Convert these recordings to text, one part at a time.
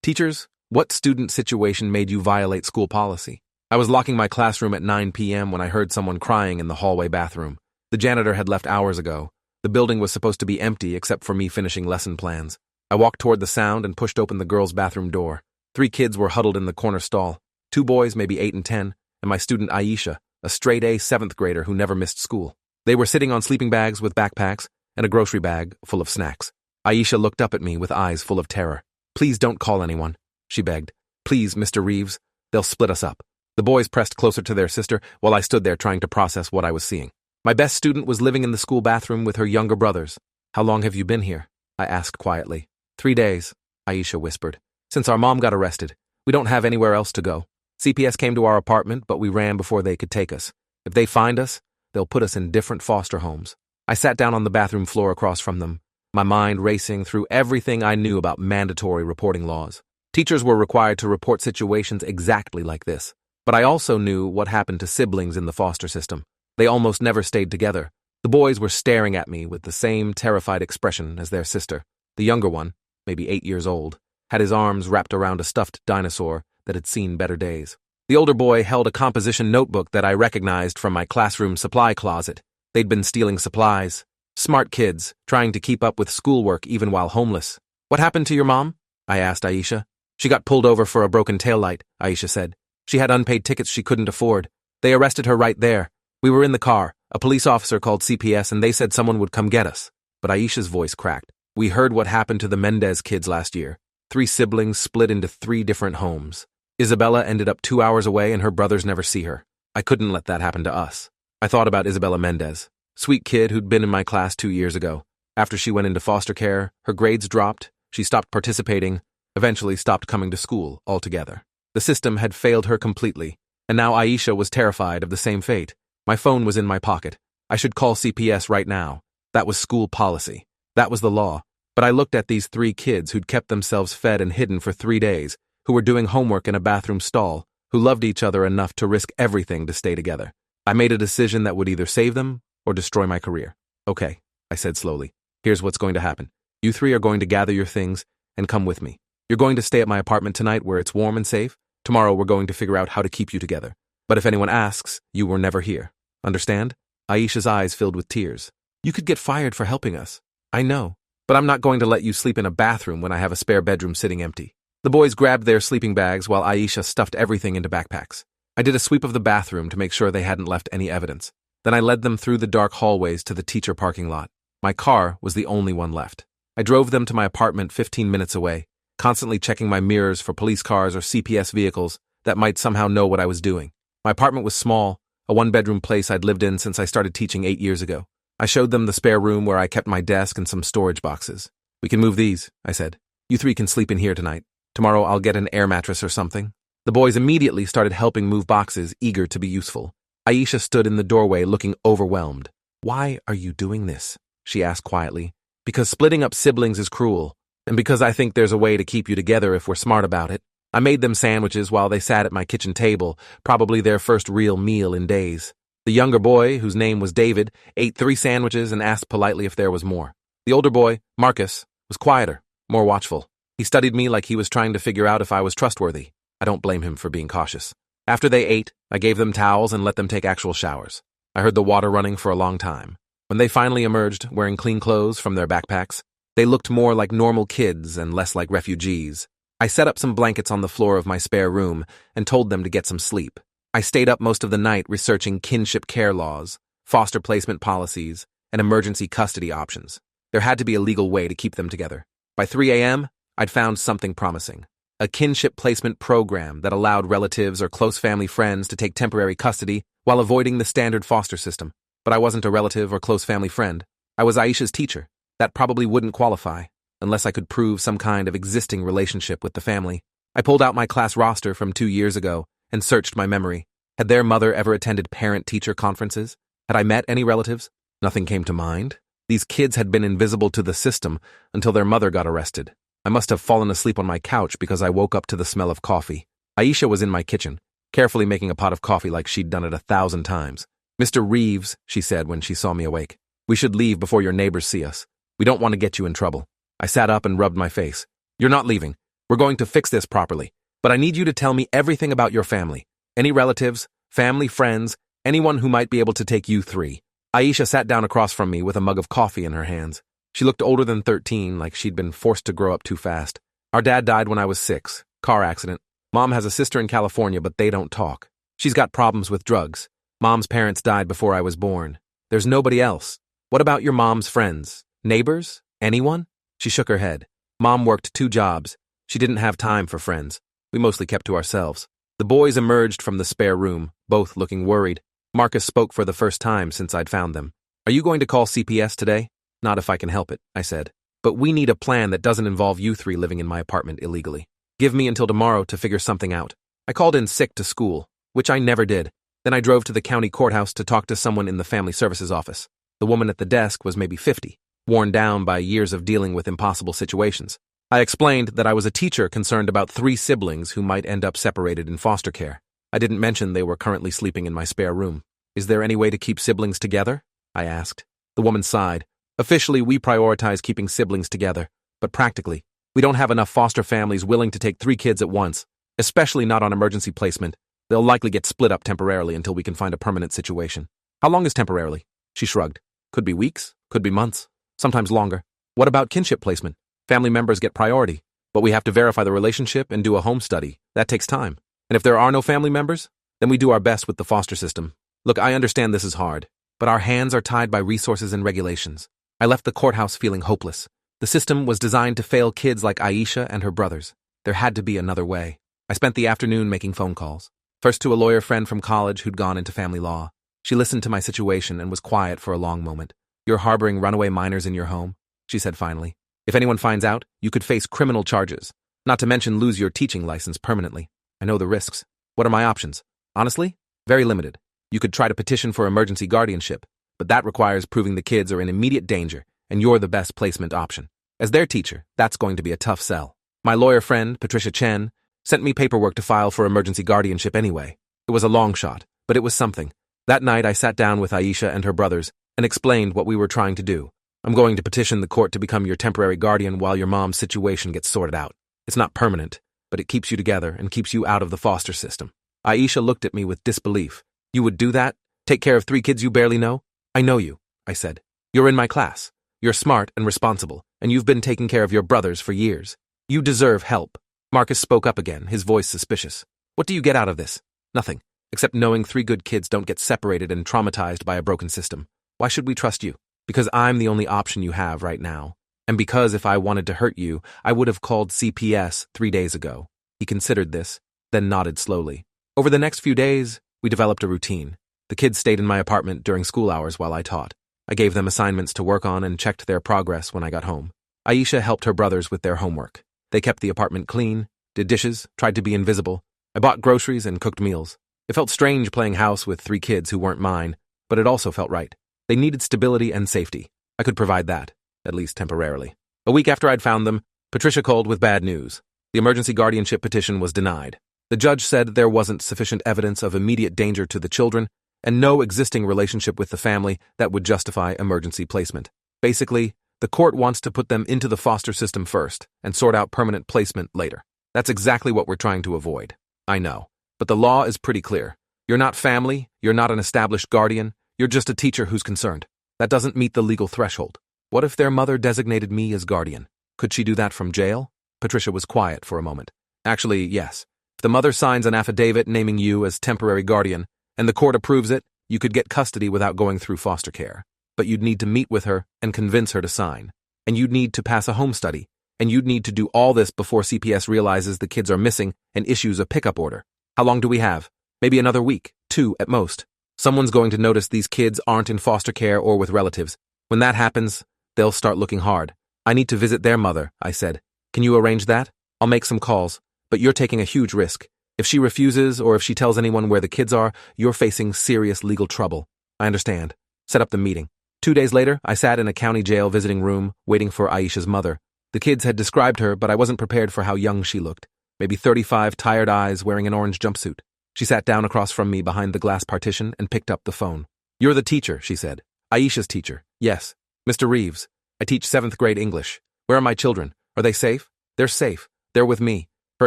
Teachers, what student situation made you violate school policy? I was locking my classroom at 9 p.m. when I heard someone crying in the hallway bathroom. The janitor had left hours ago. The building was supposed to be empty except for me finishing lesson plans. I walked toward the sound and pushed open the girls' bathroom door. 3 kids were huddled in the corner stall. 2 boys, maybe 8 and 10, and my student Aisha, a straight-A 7th grader who never missed school. They were sitting on sleeping bags with backpacks and a grocery bag full of snacks. Aisha looked up at me with eyes full of terror. "Please don't call anyone," she begged. "Please, Mr. Reeves, they'll split us up." The boys pressed closer to their sister while I stood there trying to process what I was seeing. My best student was living in the school bathroom with her younger brothers. "How long have you been here?" I asked quietly. 3 days, Aisha whispered. "Since our mom got arrested. We don't have anywhere else to go. CPS came to our apartment, but we ran before they could take us. If they find us, they'll put us in different foster homes." I sat down on the bathroom floor across from them, my mind racing through everything I knew about mandatory reporting laws. Teachers were required to report situations exactly like this. But I also knew what happened to siblings in the foster system. They almost never stayed together. The boys were staring at me with the same terrified expression as their sister. The younger one, maybe 8 years old, had his arms wrapped around a stuffed dinosaur that had seen better days. The older boy held a composition notebook that I recognized from my classroom supply closet. They'd been stealing supplies. Smart kids, trying to keep up with schoolwork even while homeless. "What happened to your mom?" I asked Aisha. "She got pulled over for a broken taillight," Aisha said. "She had unpaid tickets she couldn't afford. They arrested her right there. We were in the car. A police officer called CPS and they said someone would come get us." But Aisha's voice cracked. "We heard what happened to the Mendez kids last year. 3 siblings split into 3 different homes. Isabella ended up 2 hours away and her brothers never see her. I couldn't let that happen to us." I thought about Isabella Mendez, sweet kid who'd been in my class 2 years ago. After she went into foster care, her grades dropped, she stopped participating, eventually stopped coming to school altogether. The system had failed her completely, and now Aisha was terrified of the same fate. My phone was in my pocket. I should call CPS right now. That was school policy. That was the law. But I looked at these 3 kids who'd kept themselves fed and hidden for 3 days, who were doing homework in a bathroom stall, who loved each other enough to risk everything to stay together. I made a decision that would either save them or destroy my career. "Okay," I said slowly. "Here's what's going to happen. You 3 are going to gather your things and come with me. You're going to stay at my apartment tonight where it's warm and safe. Tomorrow we're going to figure out how to keep you together. But if anyone asks, you were never here. Understand?" Aisha's eyes filled with tears. "You could get fired for helping us. I know. But I'm not going to let you sleep in a bathroom when I have a spare bedroom sitting empty." The boys grabbed their sleeping bags while Aisha stuffed everything into backpacks. I did a sweep of the bathroom to make sure they hadn't left any evidence. Then I led them through the dark hallways to the teacher parking lot. My car was the only one left. I drove them to my apartment 15 minutes away, constantly checking my mirrors for police cars or CPS vehicles that might somehow know what I was doing. My apartment was small, a 1-bedroom place I'd lived in since I started teaching 8 years ago. I showed them the spare room where I kept my desk and some storage boxes. "We can move these," I said. "You 3 can sleep in here tonight. Tomorrow I'll get an air mattress or something." The boys immediately started helping move boxes, eager to be useful. Aisha stood in the doorway looking overwhelmed. "Why are you doing this?" she asked quietly. "Because splitting up siblings is cruel, and because I think there's a way to keep you together if we're smart about it." I made them sandwiches while they sat at my kitchen table, probably their first real meal in days. The younger boy, whose name was David, ate 3 sandwiches and asked politely if there was more. The older boy, Marcus, was quieter, more watchful. He studied me like he was trying to figure out if I was trustworthy. I don't blame him for being cautious. After they ate, I gave them towels and let them take actual showers. I heard the water running for a long time. When they finally emerged, wearing clean clothes from their backpacks, they looked more like normal kids and less like refugees. I set up some blankets on the floor of my spare room and told them to get some sleep. I stayed up most of the night researching kinship care laws, foster placement policies, and emergency custody options. There had to be a legal way to keep them together. By 3 a.m., I'd found something promising. A kinship placement program that allowed relatives or close family friends to take temporary custody while avoiding the standard foster system. But I wasn't a relative or close family friend. I was Aisha's teacher. That probably wouldn't qualify, unless I could prove some kind of existing relationship with the family. I pulled out my class roster from 2 years ago and searched my memory. Had their mother ever attended parent-teacher conferences? Had I met any relatives? Nothing came to mind. These kids had been invisible to the system until their mother got arrested. I must have fallen asleep on my couch because I woke up to the smell of coffee. Aisha was in my kitchen, carefully making a pot of coffee like she'd done it 1,000 times. "Mr. Reeves," she said when she saw me awake, "we should leave before your neighbors see us. We don't want to get you in trouble." I sat up and rubbed my face. "You're not leaving. We're going to fix this properly. But I need you to tell me everything about your family. Any relatives, family, friends, anyone who might be able to take you three. Aisha sat down across from me with a mug of coffee in her hands. She looked older than 13, like she'd been forced to grow up too fast. Our dad died when I was 6. Car accident. Mom has a sister in California, but they don't talk. She's got problems with drugs. Mom's parents died before I was born. There's nobody else. What about your mom's friends? Neighbors? Anyone? She shook her head. Mom worked 2 jobs. She didn't have time for friends. We mostly kept to ourselves. The boys emerged from the spare room, both looking worried. Marcus spoke for the first time since I'd found them. Are you going to call CPS today? Not if I can help it, I said. But we need a plan that doesn't involve you 3 living in my apartment illegally. Give me until tomorrow to figure something out. I called in sick to school, which I never did. Then I drove to the county courthouse to talk to someone in the family services office. The woman at the desk was maybe 50, worn down by years of dealing with impossible situations. I explained that I was a teacher concerned about 3 siblings who might end up separated in foster care. I didn't mention they were currently sleeping in my spare room. Is there any way to keep siblings together? I asked. The woman sighed. Officially, we prioritize keeping siblings together, but practically, we don't have enough foster families willing to take 3 kids at once, especially not on emergency placement. They'll likely get split up temporarily until we can find a permanent situation. How long is temporarily? She shrugged. Could be weeks, could be months, sometimes longer. What about kinship placement? Family members get priority, but we have to verify the relationship and do a home study. That takes time. And if there are no family members, then we do our best with the foster system. Look, I understand this is hard, but our hands are tied by resources and regulations. I left the courthouse feeling hopeless. The system was designed to fail kids like Aisha and her brothers. There had to be another way. I spent the afternoon making phone calls. First to a lawyer friend from college who'd gone into family law. She listened to my situation and was quiet for a long moment. You're harboring runaway minors in your home, she said finally. If anyone finds out, you could face criminal charges, not to mention lose your teaching license permanently. I know the risks. What are my options? Honestly, very limited. You could try to petition for emergency guardianship, but that requires proving the kids are in immediate danger, and you're the best placement option. As their teacher, that's going to be a tough sell. My lawyer friend, Patricia Chen, sent me paperwork to file for emergency guardianship anyway. It was a long shot, but it was something. That night, I sat down with Aisha and her brothers and explained what we were trying to do. I'm going to petition the court to become your temporary guardian while your mom's situation gets sorted out. It's not permanent, but it keeps you together and keeps you out of the foster system. Aisha looked at me with disbelief. You would do that? Take care of 3 kids you barely know? I know you, I said. You're in my class. You're smart and responsible, and you've been taking care of your brothers for years. You deserve help. Marcus spoke up again, his voice suspicious. What do you get out of this? Nothing, except knowing 3 good kids don't get separated and traumatized by a broken system. Why should we trust you? Because I'm the only option you have right now. And because if I wanted to hurt you, I would have called CPS 3 days ago. He considered this, then nodded slowly. Over the next few days, we developed a routine. The kids stayed in my apartment during school hours while I taught. I gave them assignments to work on and checked their progress when I got home. Aisha helped her brothers with their homework. They kept the apartment clean, did dishes, tried to be invisible. I bought groceries and cooked meals. It felt strange playing house with 3 kids who weren't mine, but it also felt right. They needed stability and safety. I could provide that, at least temporarily. A week after I'd found them, Patricia called with bad news. The emergency guardianship petition was denied. The judge said there wasn't sufficient evidence of immediate danger to the children and no existing relationship with the family that would justify emergency placement. Basically, the court wants to put them into the foster system first and sort out permanent placement later. That's exactly what we're trying to avoid. I know, but the law is pretty clear. You're not family, you're not an established guardian, you're just a teacher who's concerned. That doesn't meet the legal threshold. What if their mother designated me as guardian? Could she do that from jail? Patricia was quiet for a moment. Actually, yes. If the mother signs an affidavit naming you as temporary guardian, and the court approves it, you could get custody without going through foster care. But you'd need to meet with her and convince her to sign. And you'd need to pass a home study. And you'd need to do all this before CPS realizes the kids are missing and issues a pickup order. How long do we have? Maybe another week, 2 at most. Someone's going to notice these kids aren't in foster care or with relatives. When that happens, they'll start looking hard. I need to visit their mother, I said. Can you arrange that? I'll make some calls, but you're taking a huge risk. If she refuses or if she tells anyone where the kids are, you're facing serious legal trouble. I understand. Set up the meeting. 2 days later, I sat in a county jail visiting room, waiting for Aisha's mother. The kids had described her, but I wasn't prepared for how young she looked. Maybe 35, tired eyes, wearing an orange jumpsuit. She sat down across from me behind the glass partition and picked up the phone. You're the teacher, she said. Aisha's teacher. Yes. Mr. Reeves. I teach 7th grade English. Where are my children? Are they safe? They're safe, They're with me. Her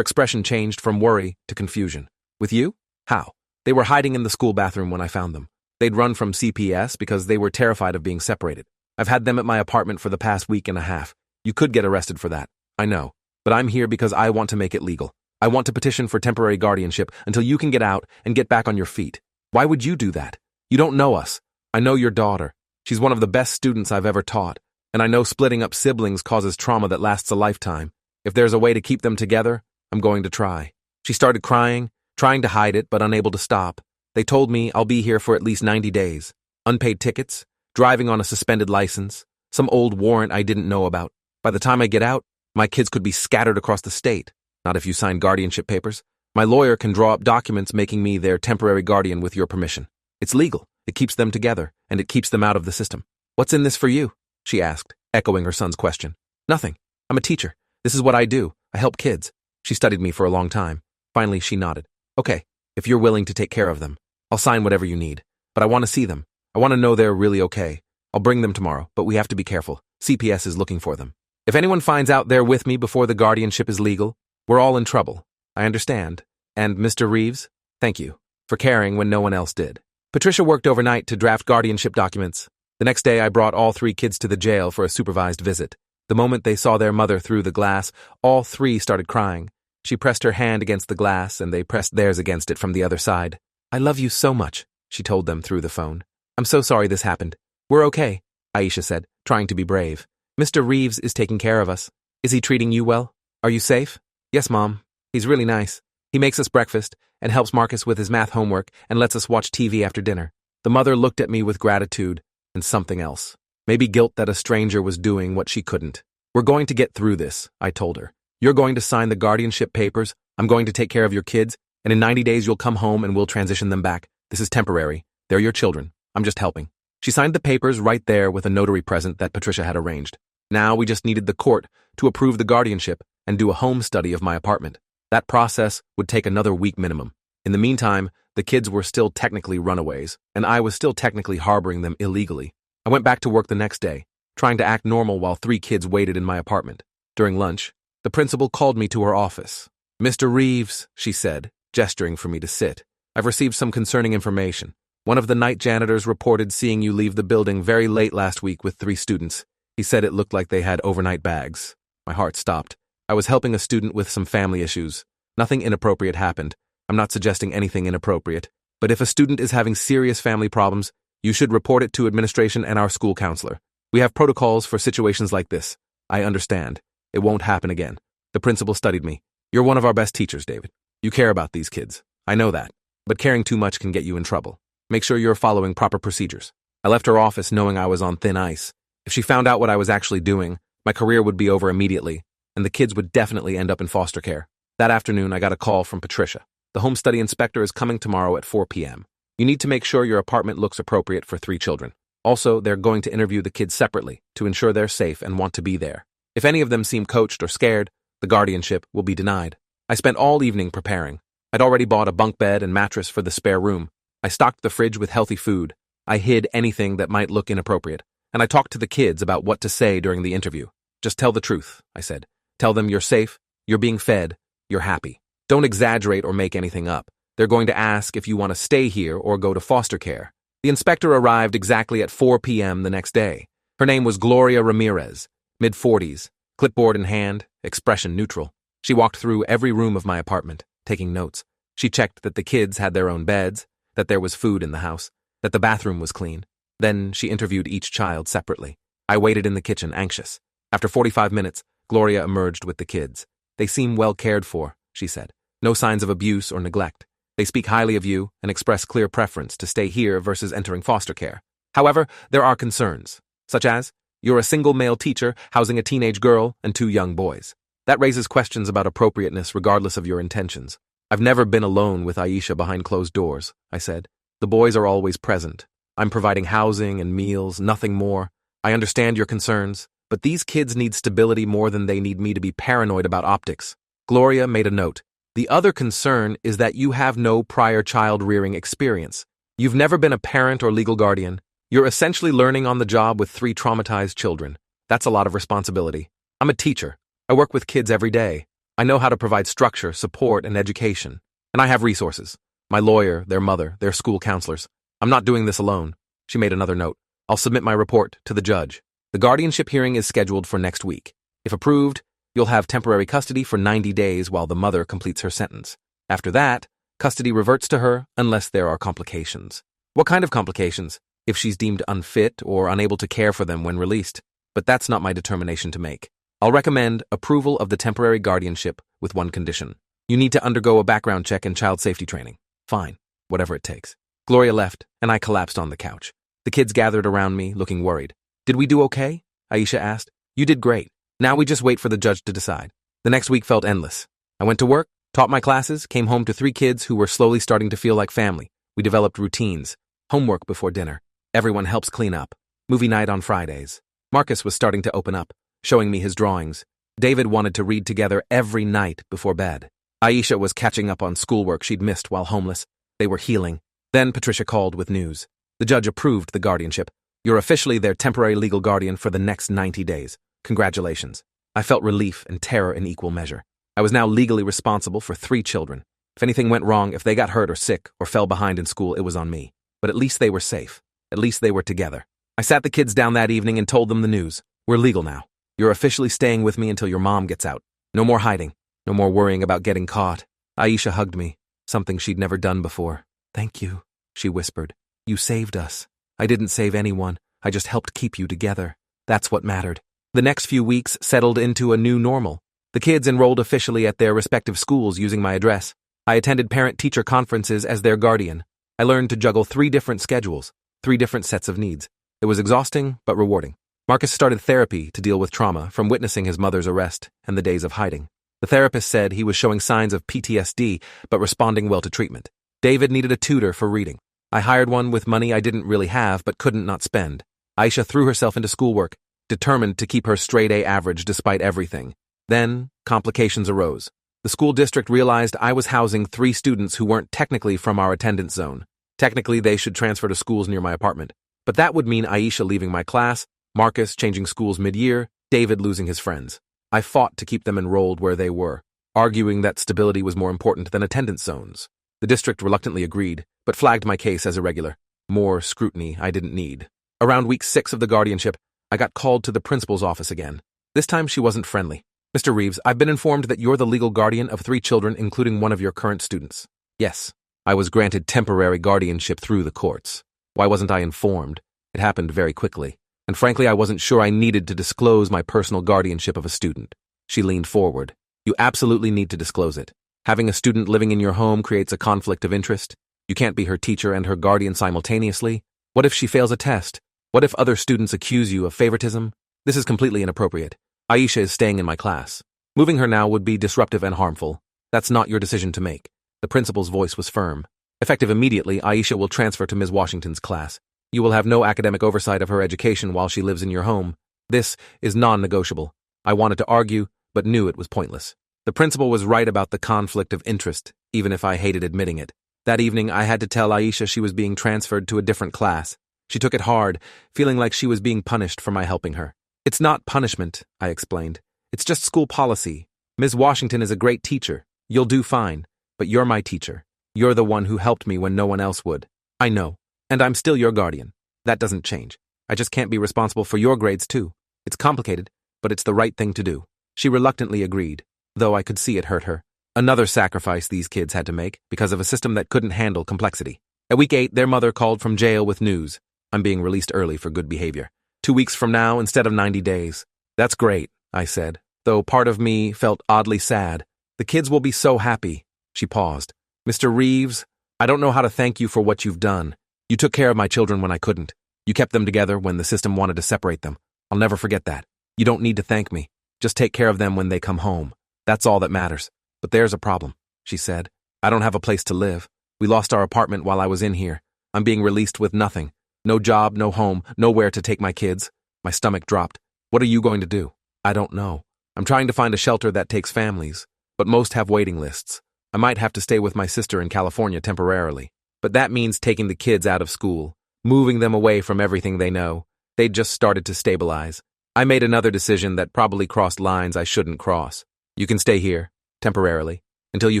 expression changed from worry to confusion. With you? How? They were hiding in the school bathroom when I found them. They'd run from CPS because they were terrified of being separated. I've had them at my apartment for the past week and a half. You could get arrested for that. I know. But I'm here because I want to make it legal. I want to petition for temporary guardianship until you can get out and get back on your feet. Why would you do that? You don't know us. I know your daughter. She's one of the best students I've ever taught. And I know splitting up siblings causes trauma that lasts a lifetime. If there's a way to keep them together, I'm going to try. She started crying, trying to hide it but unable to stop. They told me I'll be here for at least 90 days. Unpaid tickets, driving on a suspended license, some old warrant I didn't know about. By the time I get out, my kids could be scattered across the state. Not if you sign guardianship papers. My lawyer can draw up documents making me their temporary guardian with your permission. It's legal. It keeps them together, and it keeps them out of the system. What's in this for you? She asked, echoing her son's question. Nothing. I'm a teacher. This is what I do. I help kids. She studied me for a long time. Finally, she nodded. Okay, if you're willing to take care of them, I'll sign whatever you need. But I want to see them. I want to know they're really okay. I'll bring them tomorrow, but we have to be careful. CPS is looking for them. If anyone finds out they're with me before the guardianship is legal, we're all in trouble. I understand. And Mr. Reeves, thank you for caring when no one else did. Patricia worked overnight to draft guardianship documents. The next day, I brought all 3 kids to the jail for a supervised visit. The moment they saw their mother through the glass, all 3 started crying. She pressed her hand against the glass, and they pressed theirs against it from the other side. I love you so much, she told them through the phone. I'm so sorry this happened. We're okay, Aisha said, trying to be brave. Mr. Reeves is taking care of us. Is he treating you well? Are you safe? Yes, Mom. He's really nice. He makes us breakfast and helps Marcus with his math homework and lets us watch TV after dinner. The mother looked at me with gratitude and something else. Maybe guilt that a stranger was doing what she couldn't. We're going to get through this, I told her. You're going to sign the guardianship papers, I'm going to take care of your kids, and in 90 days you'll come home and we'll transition them back. This is temporary. They're your children. I'm just helping. She signed the papers right there with a notary present that Patricia had arranged. Now we just needed the court to approve the guardianship and do a home study of my apartment. That process would take another week minimum. In the meantime, the kids were still technically runaways, and I was still technically harboring them illegally. I went back to work the next day, trying to act normal while 3 kids waited in my apartment. During lunch, the principal called me to her office. Mr. Reeves, she said, gesturing for me to sit. I've received some concerning information. One of the night janitors reported seeing you leave the building very late last week with 3 students. He said it looked like they had overnight bags. My heart stopped. I was helping a student with some family issues. Nothing inappropriate happened. I'm not suggesting anything inappropriate. But if a student is having serious family problems, you should report it to administration and our school counselor. We have protocols for situations like this. I understand. It won't happen again. The principal studied me. You're one of our best teachers, David. You care about these kids. I know that. But caring too much can get you in trouble. Make sure you're following proper procedures. I left her office knowing I was on thin ice. If she found out what I was actually doing, my career would be over immediately, and the kids would definitely end up in foster care. That afternoon, I got a call from Patricia. The home study inspector is coming tomorrow at 4 p.m. You need to make sure your apartment looks appropriate for 3 children. Also, they're going to interview the kids separately to ensure they're safe and want to be there. If any of them seem coached or scared, the guardianship will be denied. I spent all evening preparing. I'd already bought a bunk bed and mattress for the spare room. I stocked the fridge with healthy food. I hid anything that might look inappropriate. And I talked to the kids about what to say during the interview. Just tell the truth, I said. Tell them you're safe, you're being fed, you're happy. Don't exaggerate or make anything up. They're going to ask if you want to stay here or go to foster care. The inspector arrived exactly at 4 p.m. the next day. Her name was Gloria Ramirez, mid-40s, clipboard in hand, expression neutral. She walked through every room of my apartment, taking notes. She checked that the kids had their own beds, that there was food in the house, that the bathroom was clean. Then she interviewed each child separately. I waited in the kitchen, anxious. After 45 minutes, Gloria emerged with the kids. They seem well cared for, she said. No signs of abuse or neglect. They speak highly of you and express clear preference to stay here versus entering foster care. However, there are concerns, such as, you're a single male teacher housing a teenage girl and 2 young boys. That raises questions about appropriateness regardless of your intentions. I've never been alone with Aisha behind closed doors, I said. The boys are always present. I'm providing housing and meals, nothing more. I understand your concerns, but these kids need stability more than they need me to be paranoid about optics. Gloria made a note. The other concern is that you have no prior child-rearing experience. You've never been a parent or legal guardian. You're essentially learning on the job with 3 traumatized children. That's a lot of responsibility. I'm a teacher. I work with kids every day. I know how to provide structure, support, and education. And I have resources. My lawyer, their mother, their school counselors. I'm not doing this alone. She made another note. I'll submit my report to the judge. The guardianship hearing is scheduled for next week. If approved, you'll have temporary custody for 90 days while the mother completes her sentence. After that, custody reverts to her unless there are complications. What kind of complications? If she's deemed unfit or unable to care for them when released. But that's not my determination to make. I'll recommend approval of the temporary guardianship with one condition. You need to undergo a background check and child safety training. Fine, whatever it takes. Gloria left, and I collapsed on the couch. The kids gathered around me, looking worried. Did we do okay? Aisha asked. You did great. Now we just wait for the judge to decide. The next week felt endless. I went to work, taught my classes, came home to 3 kids who were slowly starting to feel like family. We developed routines. Homework before dinner. Everyone helps clean up. Movie night on Fridays. Marcus was starting to open up, showing me his drawings. David wanted to read together every night before bed. Aisha was catching up on schoolwork she'd missed while homeless. They were healing. Then Patricia called with news. The judge approved the guardianship. You're officially their temporary legal guardian for the next 90 days. Congratulations. I felt relief and terror in equal measure. I was now legally responsible for 3 children. If anything went wrong, if they got hurt or sick or fell behind in school, it was on me. But at least they were safe. At least they were together. I sat the kids down that evening and told them the news. We're legal now. You're officially staying with me until your mom gets out. No more hiding. No more worrying about getting caught. Aisha hugged me, something she'd never done before. Thank you, she whispered. You saved us. I didn't save anyone. I just helped keep you together. That's what mattered. The next few weeks settled into a new normal. The kids enrolled officially at their respective schools using my address. I attended parent-teacher conferences as their guardian. I learned to juggle 3 different schedules, 3 different sets of needs. It was exhausting, but rewarding. Marcus started therapy to deal with trauma from witnessing his mother's arrest and the days of hiding. The therapist said he was showing signs of PTSD, but responding well to treatment. David needed a tutor for reading. I hired one with money I didn't really have but couldn't not spend. Aisha threw herself into schoolwork, determined to keep her straight-A average despite everything. Then, complications arose. The school district realized I was housing 3 students who weren't technically from our attendance zone. Technically, they should transfer to schools near my apartment. But that would mean Aisha leaving my class, Marcus changing schools mid-year, David losing his friends. I fought to keep them enrolled where they were, arguing that stability was more important than attendance zones. The district reluctantly agreed, but flagged my case as irregular. More scrutiny I didn't need. Around week 6 of the guardianship, I got called to the principal's office again. This time she wasn't friendly. Mr. Reeves, I've been informed that you're the legal guardian of 3 children, including one of your current students. Yes, I was granted temporary guardianship through the courts. Why wasn't I informed? It happened very quickly. And frankly, I wasn't sure I needed to disclose my personal guardianship of a student. She leaned forward. You absolutely need to disclose it. Having a student living in your home creates a conflict of interest. You can't be her teacher and her guardian simultaneously. What if she fails a test? What if other students accuse you of favoritism? This is completely inappropriate. Aisha is staying in my class. Moving her now would be disruptive and harmful. That's not your decision to make. The principal's voice was firm. Effective immediately, Aisha will transfer to Ms. Washington's class. You will have no academic oversight of her education while she lives in your home. This is non-negotiable. I wanted to argue, but knew it was pointless. The principal was right about the conflict of interest, even if I hated admitting it. That evening, I had to tell Aisha she was being transferred to a different class. She took it hard, feeling like she was being punished for my helping her. It's not punishment, I explained. It's just school policy. Ms. Washington is a great teacher. You'll do fine, but you're my teacher. You're the one who helped me when no one else would. I know. And I'm still your guardian. That doesn't change. I just can't be responsible for your grades too. It's complicated, but it's the right thing to do. She reluctantly agreed, though I could see it hurt her. Another sacrifice these kids had to make because of a system that couldn't handle complexity. At week 8, their mother called from jail with news. I'm being released early for good behavior. 2 weeks from now instead of 90 days. That's great, I said, though part of me felt oddly sad. The kids will be so happy. She paused. Mr. Reeves, I don't know how to thank you for what you've done. You took care of my children when I couldn't. You kept them together when the system wanted to separate them. I'll never forget that. You don't need to thank me. Just take care of them when they come home. That's all that matters. But there's a problem, she said. I don't have a place to live. We lost our apartment while I was in here. I'm being released with nothing. No job, no home, nowhere to take my kids. My stomach dropped. What are you going to do? I don't know. I'm trying to find a shelter that takes families, but most have waiting lists. I might have to stay with my sister in California temporarily. But that means taking the kids out of school, moving them away from everything they know. They'd just started to stabilize. I made another decision that probably crossed lines I shouldn't cross. You can stay here. temporarily, until you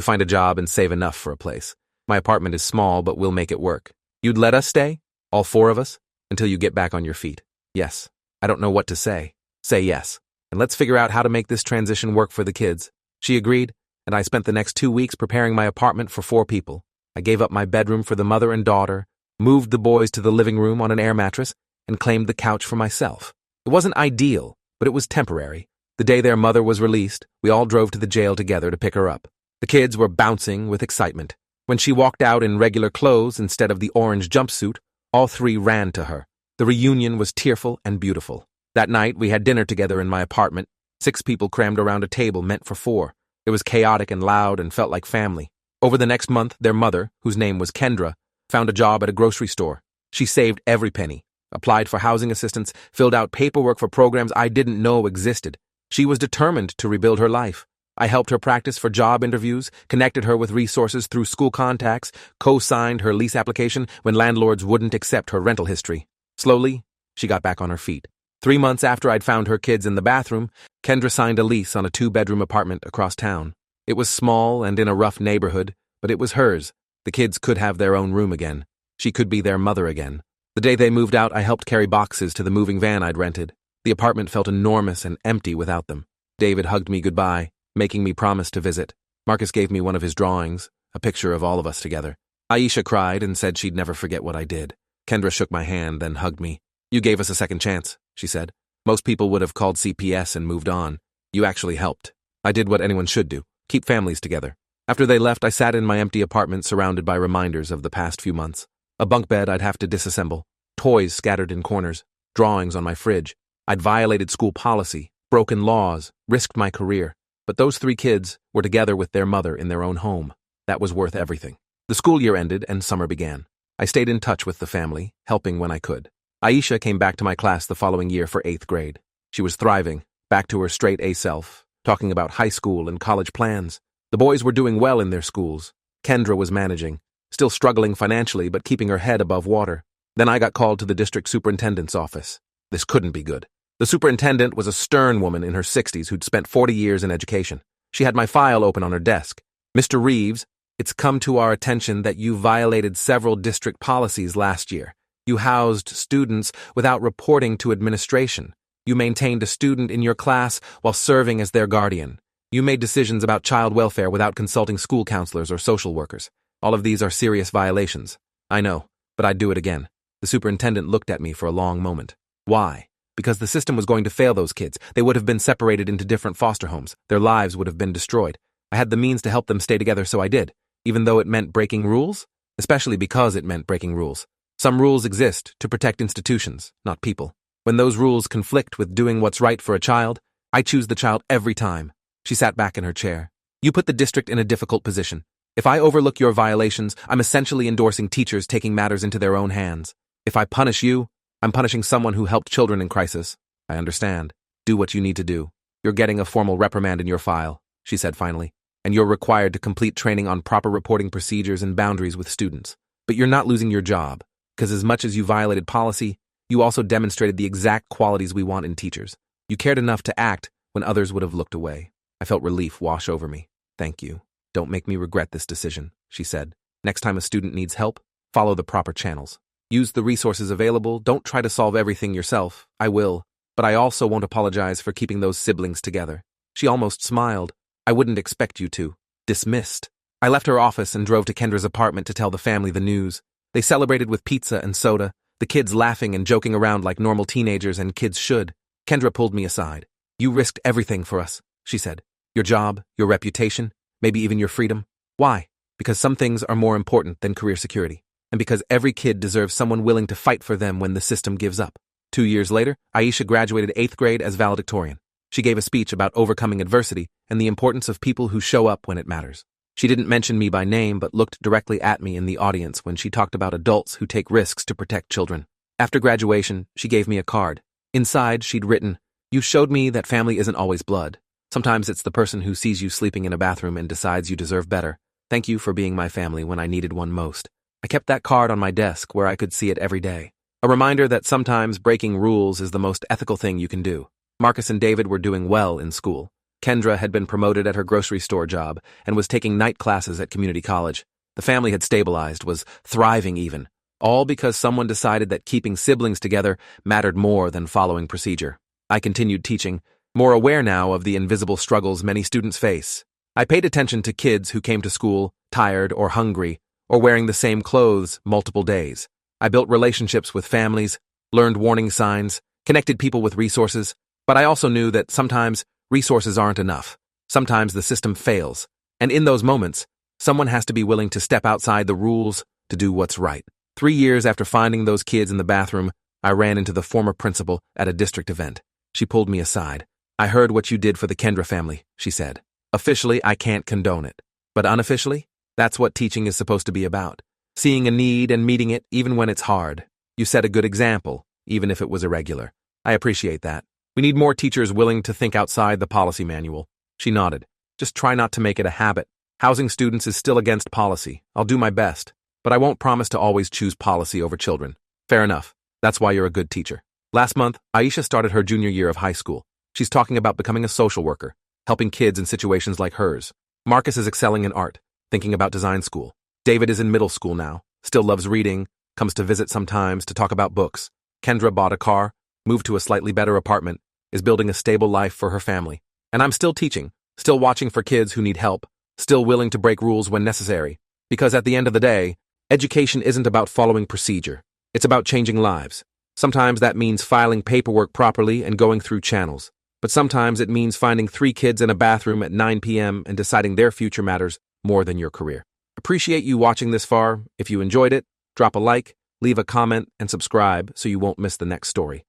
find a job and save enough for a place. My apartment is small, but we'll make it work. You'd let us stay? All four of us? Until you get back on your feet. Yes. I don't know what to say. Say yes. And let's figure out how to make this transition work for the kids. She agreed, and I spent the next 2 weeks preparing my apartment for 4 people. I gave up my bedroom for the mother and daughter, moved the boys to the living room on an air mattress, and claimed the couch for myself. It wasn't ideal, but it was temporary. The day their mother was released, we all drove to the jail together to pick her up. The kids were bouncing with excitement. When she walked out in regular clothes instead of the orange jumpsuit, all 3 ran to her. The reunion was tearful and beautiful. That night, we had dinner together in my apartment, 6 people crammed around a table meant for 4. It was chaotic and loud and felt like family. Over the next month, their mother, whose name was Kendra, found a job at a grocery store. She saved every penny, applied for housing assistance, filled out paperwork for programs I didn't know existed. She was determined to rebuild her life. I helped her practice for job interviews, connected her with resources through school contacts, co-signed her lease application when landlords wouldn't accept her rental history. Slowly, she got back on her feet. 3 months after I'd found her kids in the bathroom, Kendra signed a lease on a 2-bedroom apartment across town. It was small and in a rough neighborhood, but it was hers. The kids could have their own room again. She could be their mother again. The day they moved out, I helped carry boxes to the moving van I'd rented. The apartment felt enormous and empty without them. David hugged me goodbye, making me promise to visit. Marcus gave me one of his drawings, a picture of all of us together. Aisha cried and said she'd never forget what I did. Kendra shook my hand, then hugged me. You gave us a second chance, she said. Most people would have called CPS and moved on. You actually helped. I did what anyone should do, keep families together. After they left, I sat in my empty apartment surrounded by reminders of the past few months. A bunk bed I'd have to disassemble, toys scattered in corners, drawings on my fridge. I'd violated school policy, broken laws, risked my career. But those 3 kids were together with their mother in their own home. That was worth everything. The school year ended and summer began. I stayed in touch with the family, helping when I could. Aisha came back to my class the following year for 8th grade. She was thriving, back to her straight A self, talking about high school and college plans. The boys were doing well in their schools. Kendra was managing, still struggling financially but keeping her head above water. Then I got called to the district superintendent's office. This couldn't be good. The superintendent was a stern woman in her 60s who'd spent 40 years in education. She had my file open on her desk. Mr. Reeves, it's come to our attention that you violated several district policies last year. You housed students without reporting to administration. You maintained a student in your class while serving as their guardian. You made decisions about child welfare without consulting school counselors or social workers. All of these are serious violations. I know, but I'd do it again. The superintendent looked at me for a long moment. Why? Because the system was going to fail those kids. They would have been separated into different foster homes. Their lives would have been destroyed. I had the means to help them stay together, so I did, even though it meant breaking rules, especially because it meant breaking rules. Some rules exist to protect institutions, not people. When those rules conflict with doing what's right for a child, I choose the child every time. She sat back in her chair. You put the district in a difficult position. If I overlook your violations, I'm essentially endorsing teachers taking matters into their own hands. If I punish you, I'm punishing someone who helped children in crisis. I understand. Do what you need to do. You're getting a formal reprimand in your file, she said finally, and you're required to complete training on proper reporting procedures and boundaries with students. But you're not losing your job, because as much as you violated policy, you also demonstrated the exact qualities we want in teachers. You cared enough to act when others would have looked away. I felt relief wash over me. Thank you. Don't make me regret this decision, she said. Next time a student needs help, follow the proper channels. Use the resources available. Don't try to solve everything yourself. I will, but I also won't apologize for keeping those siblings together. She almost smiled. I wouldn't expect you to. Dismissed. I left her office and drove to Kendra's apartment to tell the family the news. They celebrated with pizza and soda, the kids laughing and joking around like normal teenagers and kids should. Kendra pulled me aside. You risked everything for us, she said. Your job, your reputation, maybe even your freedom. Why? Because some things are more important than career security. And because every kid deserves someone willing to fight for them when the system gives up. 2 years later, Aisha graduated 8th grade as valedictorian. She gave a speech about overcoming adversity and the importance of people who show up when it matters. She didn't mention me by name but looked directly at me in the audience when she talked about adults who take risks to protect children. After graduation, she gave me a card. Inside, she'd written, "You showed me that family isn't always blood. Sometimes it's the person who sees you sleeping in a bathroom and decides you deserve better. Thank you for being my family when I needed one most." I kept that card on my desk where I could see it every day. A reminder that sometimes breaking rules is the most ethical thing you can do. Marcus and David were doing well in school. Kendra had been promoted at her grocery store job and was taking night classes at community college. The family had stabilized, was thriving even, all because someone decided that keeping siblings together mattered more than following procedure. I continued teaching, more aware now of the invisible struggles many students face. I paid attention to kids who came to school tired or hungry or wearing the same clothes multiple days. I built relationships with families, learned warning signs, connected people with resources, but I also knew that sometimes resources aren't enough. Sometimes the system fails, and in those moments, someone has to be willing to step outside the rules to do what's right. 3 years after finding those kids in the bathroom, I ran into the former principal at a district event. She pulled me aside. "I heard what you did for the Kendra family," she said. "Officially, I can't condone it. But unofficially, that's what teaching is supposed to be about. Seeing a need and meeting it even when it's hard. You set a good example, even if it was irregular. I appreciate that. We need more teachers willing to think outside the policy manual." She nodded. "Just try not to make it a habit. Housing students is still against policy. I'll do my best. But I won't promise to always choose policy over children." "Fair enough. That's why you're a good teacher." Last month, Aisha started her junior year of high school. She's talking about becoming a social worker, helping kids in situations like hers. Marcus is excelling in art, thinking about design school. David is in middle school now, still loves reading, comes to visit sometimes to talk about books. Kendra bought a car, moved to a slightly better apartment, is building a stable life for her family. And I'm still teaching, still watching for kids who need help, still willing to break rules when necessary. Because at the end of the day, education isn't about following procedure. It's about changing lives. Sometimes that means filing paperwork properly and going through channels. But sometimes it means finding 3 kids in a bathroom at 9 p.m. and deciding their future matters more than your career. Appreciate you watching this far. If you enjoyed it, drop a like, leave a comment, and subscribe so you won't miss the next story.